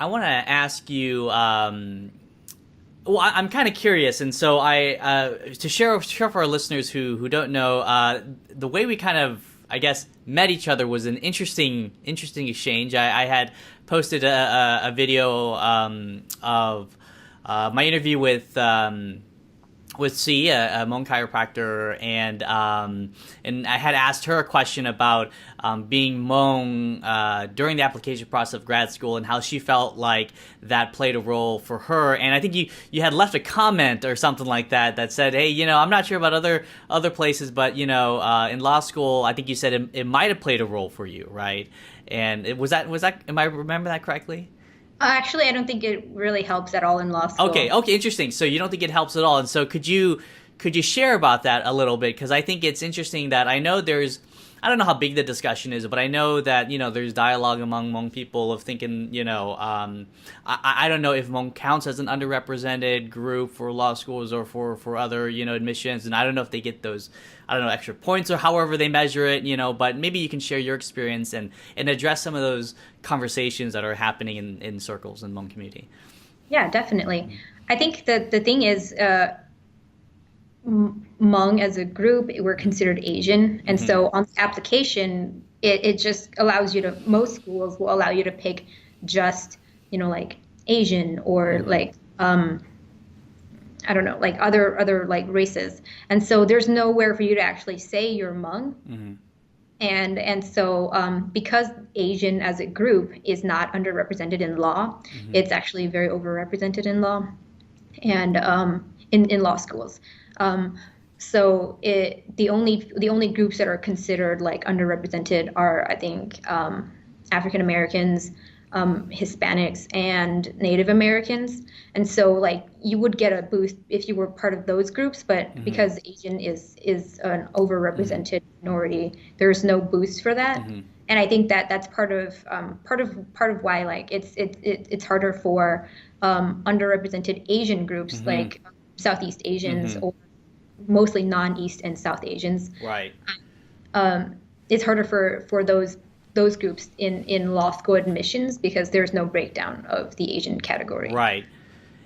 I want to ask you. Well, I'm kind of curious, and so I to share for our listeners who don't know, the way we kind of, I guess, met each other was an interesting exchange. I had posted a video of my interview with C, a Hmong chiropractor, and I had asked her a question about being Hmong during the application process of grad school and how she felt like that played a role for her. And I think you had left a comment or something like that said, hey, I'm not sure about other places, but in law school, I think you said it might have played a role for you, right? And was that am I remember that correctly? Actually, I don't think it really helps at all in law school. Okay, interesting. So you don't think it helps at all, and so could you share about that a little bit? Because I think it's interesting that I know I don't know how big the discussion is, but I know that there's dialogue among Hmong people of thinking I don't know if Hmong counts as an underrepresented group for law schools or for other admissions, and I don't know if they get those extra points or however they measure it, but maybe you can share your experience and address some of those conversations that are happening in circles in the Hmong community. Yeah, definitely. I think that the thing is, Hmong as a group, we're considered Asian. And so on the application, it just allows you to, most schools will allow you to pick just, like Asian or like, I don't know, like other like races. And so there's nowhere for you to actually say you're Hmong. And so because Asian as a group is not underrepresented in law, it's actually very overrepresented in law and in law schools. So the only groups that are considered like underrepresented are, I think, African Americans, Hispanics, and Native Americans. And so like you would get a boost if you were part of those groups, but because Asian is an overrepresented minority, there's no boost for that. And I think that that's part of why like it's harder for underrepresented Asian groups like Southeast Asians or mostly non-East and South Asians. Right. It's harder for those groups in law school admissions because there's no breakdown of the Asian category. Right.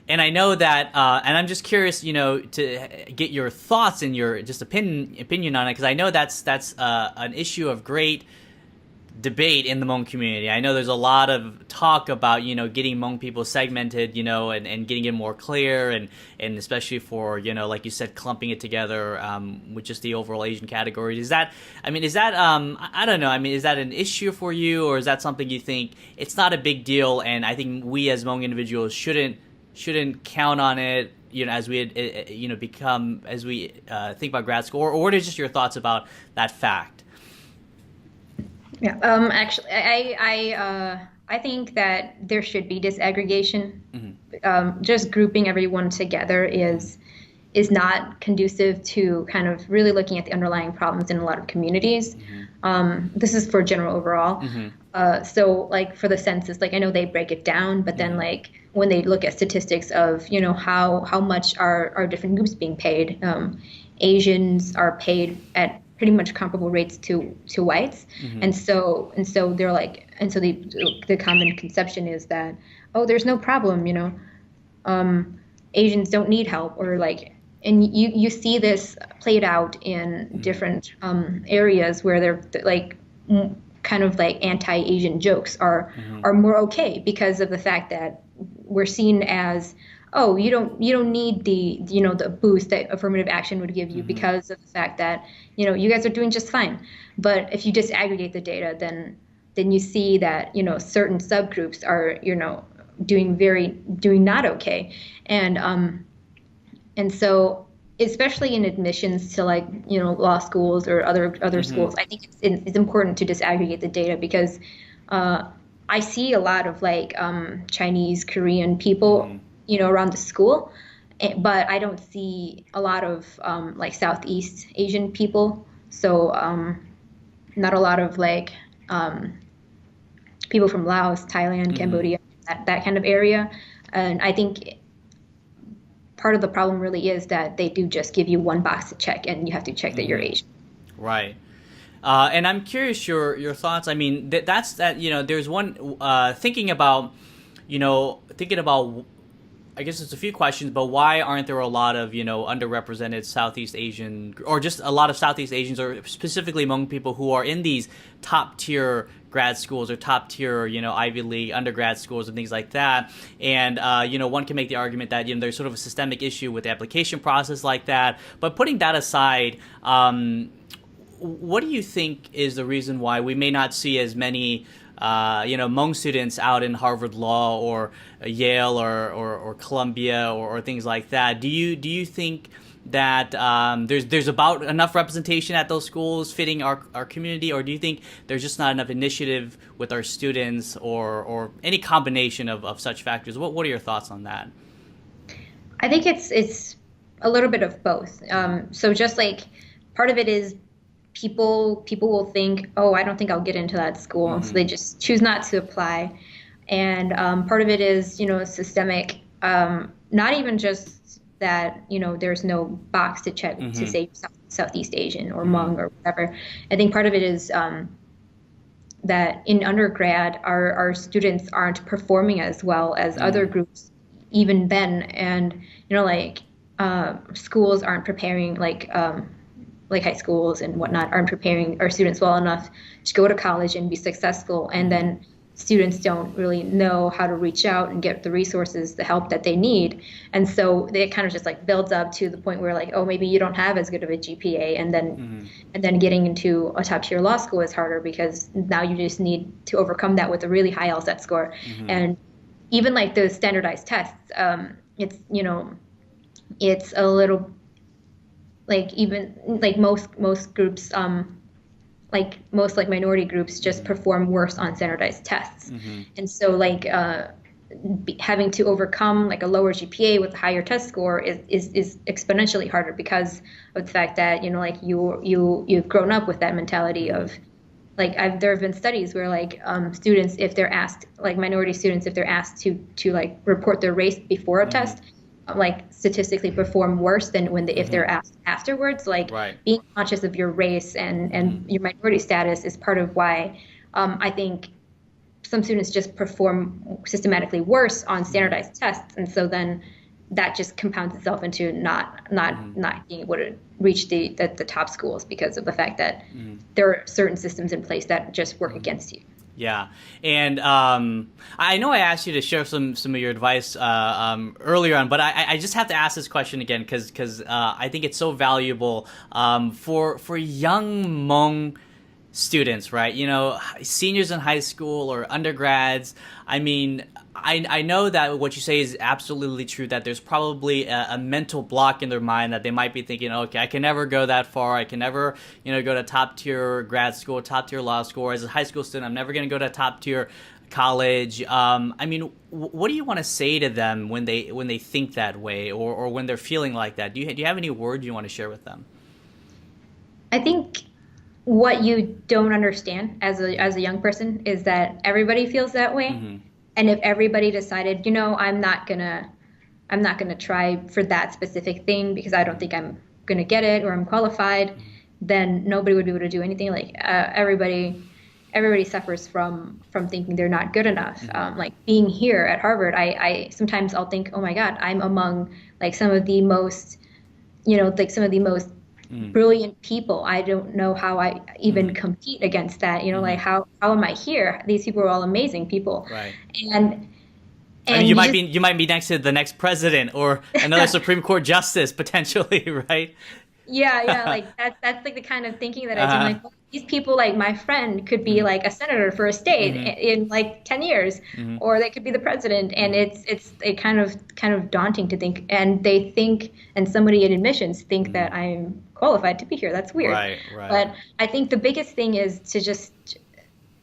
And I know that, and I'm just curious, to get your thoughts and your just opinion on it, because I know that's an issue of great debate in the Hmong community. I know there's a lot of talk about, getting Hmong people segmented, and getting it more clear, and especially for, like you said, clumping it together with just the overall Asian categories. Is that, I don't know, is that an issue for you, or is that something you think it's not a big deal, and I think we as Hmong individuals shouldn't count on it, as we, as we think about grad school, or what are just your thoughts about that fact? Yeah. Actually, I think that there should be disaggregation. Just grouping everyone together is not conducive to kind of really looking at the underlying problems in a lot of communities. This is for general overall. So like for the census, like I know they break it down, but then like when they look at statistics of, how much are different groups being paid, Asians are paid at pretty much comparable rates to whites. And so they're like, and so the common conception is that, oh, there's no problem, Asians don't need help, or like, and you see this played out in different areas where they're like kind of like anti-Asian jokes are more okay because of the fact that we're seen as, oh, you don't need the the boost that affirmative action would give you because of the fact that you guys are doing just fine. But if you disaggregate the data, then you see that certain subgroups are doing not okay, and so especially in admissions to like law schools or other schools, I think it's important to disaggregate the data because I see a lot of like Chinese, Korean people around the school, but I don't see a lot of like Southeast Asian people. So not a lot of like people from Laos, Thailand, Cambodia, that kind of area. And I think part of the problem really is that they do just give you one box to check, and you have to check that you're Asian. Right. And I'm curious your thoughts. I mean, that's there's one thinking about thinking about, I guess it's a few questions, but why aren't there a lot of, underrepresented Southeast Asian, or just a lot of Southeast Asians, or specifically Hmong people who are in these top tier grad schools or top tier, Ivy League undergrad schools and things like that? And, one can make the argument that, there's sort of a systemic issue with the application process like that. But putting that aside, what do you think is the reason why we may not see as many Hmong students out in Harvard Law or Yale or Columbia or things like that? Do you think that there's about enough representation at those schools fitting our community, or do you think there's just not enough initiative with our students, or any combination of such factors? What are your thoughts on that? I think it's a little bit of both. So just like part of it is people will think, oh, I don't think I'll get into that school. Mm-hmm. So they just choose not to apply. And part of it is, systemic, not even just that, there's no box to check mm-hmm. to say Southeast Asian or Hmong or whatever. I think part of it is that in undergrad, our students aren't performing as well as other groups even then. And, schools aren't preparing, like high schools and whatnot, aren't preparing our students well enough to go to college and be successful. And then students don't really know how to reach out and get the resources, the help that they need. And so it kind of just like builds up to the point where like, oh, maybe you don't have as good of a GPA. And then getting into a top tier law school is harder because now you just need to overcome that with a really high LSAT score. Mm-hmm. And even like those standardized tests, it's a little, like even like most groups, most minority groups just perform worse on standardized tests. Mm-hmm. And so like having to overcome like a lower GPA with a higher test score is exponentially harder because of the fact that, you've grown up with that mentality of like, there have been studies where like students, if they're asked, like minority students, if they're asked to like report their race before a test, like statistically perform worse than if they're asked afterwards. Like being conscious of your race and your minority status is part of why I think some students just perform systematically worse on standardized tests, and so then that just compounds itself into not being able to reach the top schools because of the fact that there are certain systems in place that just work against you. Yeah, and I know I asked you to share some of your advice earlier on, but I just have to ask this question again because I think it's so valuable for young Hmong students, right? Seniors in high school or undergrads. I mean, I know that what you say is absolutely true, that there's probably a mental block in their mind that they might be thinking, okay, I can never go that far. I can never, go to top tier grad school, top tier law school. As a high school student, I'm never going to go to top tier college. I mean, what do you want to say to them when they think that way, or when they're feeling like that? Do you have any words you want to share with them? I think what you don't understand as a young person is that everybody feels that way. Mm-hmm. And if everybody decided, I'm not gonna try for that specific thing because I don't think I'm gonna get it or I'm qualified, then nobody would be able to do anything. Like everybody suffers from thinking they're not good enough. Like being here at Harvard, I sometimes I'll think, oh my God, I'm among like some of the most, brilliant people. I don't know how I even compete against that. Like how am I here? These people are all amazing people. Right. And I mean, you might be next to the next president or another Supreme Court justice potentially, right? Yeah. Like that's like the kind of thinking that I do. Like, well, these people, like my friend, could be like a senator for a state in like 10 years, or they could be the president. And it's kind of daunting to think. And they think, and somebody in admissions think that I'm qualified to be here. That's weird. Right. But I think the biggest thing is to just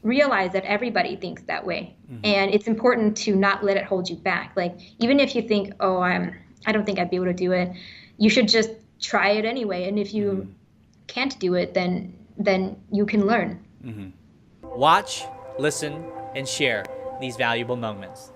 realize that everybody thinks that way. And it's important to not let it hold you back. Like, even if you think, oh, I don't think I'd be able to do it, you should just try it anyway. And if you can't do it, then you can learn. Watch, listen, and share these valuable moments.